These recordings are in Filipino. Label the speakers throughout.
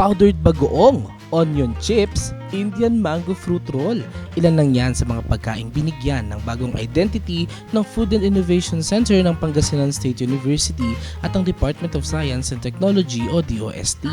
Speaker 1: powdered bagoong, onion chips, Indian mango fruit roll. Ilan lang yan sa mga pagkaing binigyan ng bagong identity ng Food and Innovation Center ng Pangasinan State University at ang Department of Science and Technology o DOST.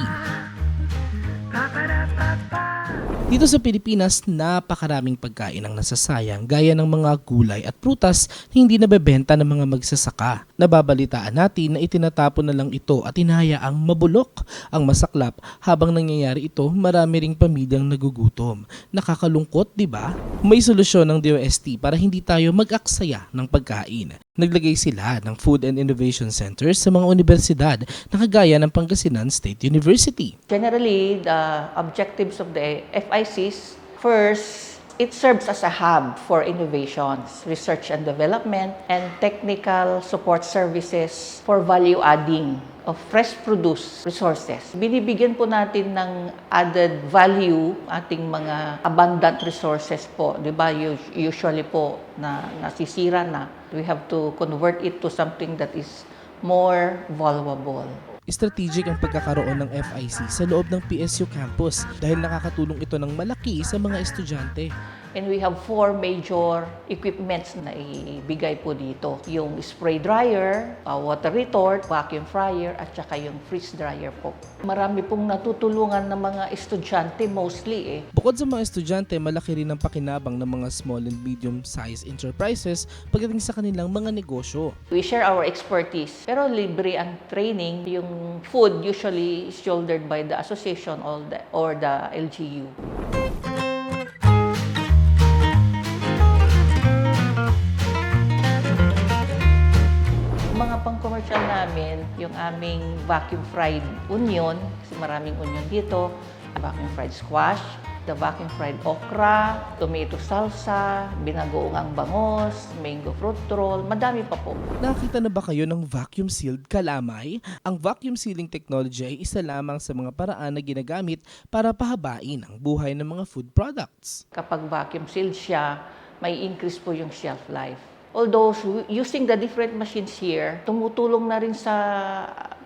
Speaker 1: Dito sa Pilipinas, napakaraming pagkain ang nasasayang gaya ng mga gulay at prutas na hindi nabebenta ng mga magsasaka. Nababalitaan natin na itinatapon na lang ito at hinahayaang mabulok. Ang masaklap, habang nangyayari ito, marami ring pamilyang nagugutom. Nakakalungkot, di ba? May solusyon ng DOST para hindi tayo mag-aksaya ng pagkain. Naglagay sila ng Food and Innovation Centers sa mga universidad na kagaya ng Pangasinan State University.
Speaker 2: Generally, the objectives of the FICs, first, it serves as a hub for innovations, research and development, and technical support services for value-adding of fresh produce resources. Binibigyan po natin ng added value ating mga abundant resources po. Di ba? Usually po na nasisira na. We have to convert it to something that is more valuable.
Speaker 1: Strategic ang pagkakaroon ng FIC sa loob ng PSU campus dahil nakakatulong ito ng malaki sa mga estudyante.
Speaker 2: And we have 4 major equipments na ibigay po dito. Yung spray dryer, water retort, vacuum fryer, at saka yung freeze dryer po. Marami pong natutulungan ng mga estudyante mostly .
Speaker 1: Bukod sa mga estudyante, malaki rin ang pakinabang ng mga small and medium-sized enterprises pagdating sa kanilang mga negosyo.
Speaker 2: We share our expertise, pero libre ang training. Yung food usually is shouldered by the association or the LGU. Mga pang-commercial namin, yung aming vacuum fried onion, kasi maraming onion dito, vacuum fried squash, the vacuum fried okra, tomato salsa, binagoong bangos, mango fruit roll, madami pa po.
Speaker 1: Nakita na ba kayo ng vacuum-sealed kalamay? Ang vacuum sealing technology ay isa lamang sa mga paraan na ginagamit para pahabain ang buhay ng mga food products.
Speaker 2: Kapag vacuum sealed siya, may increase po yung shelf life. Although using the different machines here, tumutulong na rin sa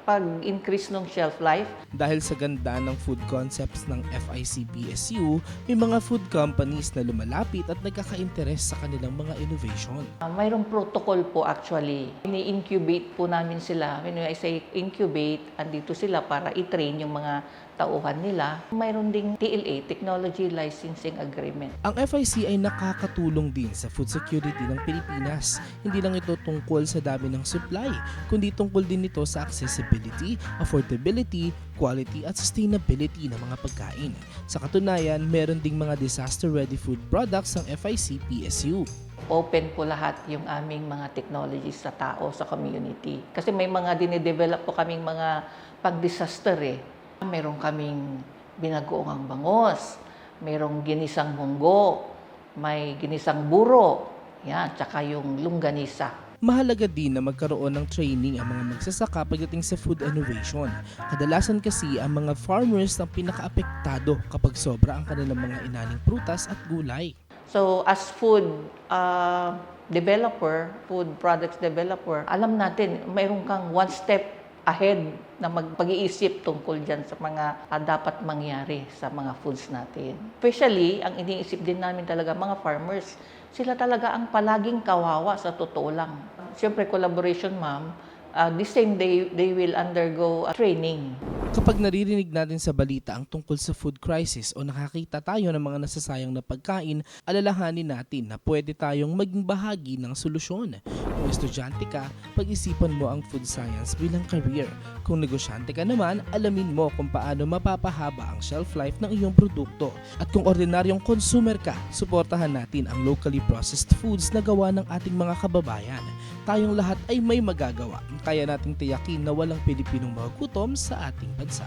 Speaker 2: pag-increase ng shelf life.
Speaker 1: Dahil sa ganda ng food concepts ng FIC-PSU, may mga food companies na lumalapit at nagkaka-interes sa kanilang mga innovation.
Speaker 2: Mayroong protocol po actually. Ini-incubate po namin sila. When I say incubate, andito sila para i-train yung mga tauhan nila. Mayroon ding TLA, Technology Licensing Agreement.
Speaker 1: Ang FIC ay nakakatulong din sa food security ng Pilipinas. Hindi lang ito tungkol sa dami ng supply, kundi tungkol din ito sa accessibility, affordability, quality at sustainability ng mga pagkain. Sa katunayan, meron ding mga disaster-ready food products ng FIC-PSU.
Speaker 2: Open po lahat yung aming mga technologies sa tao, sa community. Kasi may mga dinidevelop po kaming mga pag-disaster . Meron kaming binagoong bangos, merong ginisang munggo, may ginisang buro, yan, tsaka yung longganisa.
Speaker 1: Mahalaga din na magkaroon ng training ang mga magsasaka pagdating sa food innovation. Kadalasan kasi ang mga farmers ang pinakaapektado kapag sobra ang kanilang mga inaning prutas at gulay.
Speaker 2: So as food developer, food products developer, alam natin mayroon kang one step ahead na pag-iisip tungkol dyan sa mga dapat mangyari sa mga foods natin. Especially, ang iniisip din namin talaga mga farmers, sila talaga ang palaging kawawa sa totoo lang. Siyempre, collaboration, ma'am, the same day they will undergo training.
Speaker 1: Kapag naririnig natin sa balita ang tungkol sa food crisis o nakakita tayo ng mga nasasayang na pagkain, alalahanin natin na pwede tayong maging bahagi ng solusyon. Kung estudyante ka, pag-isipan mo ang food science bilang career. Kung negosyante ka naman, alamin mo kung paano mapapahaba ang shelf life ng iyong produkto. At kung ordinaryong consumer ka, suportahan natin ang locally processed foods na gawa ng ating mga kababayan. Tayong lahat ay may magagawa. Kaya nating tiyakin na walang Pilipinong magugutom sa ating bansa.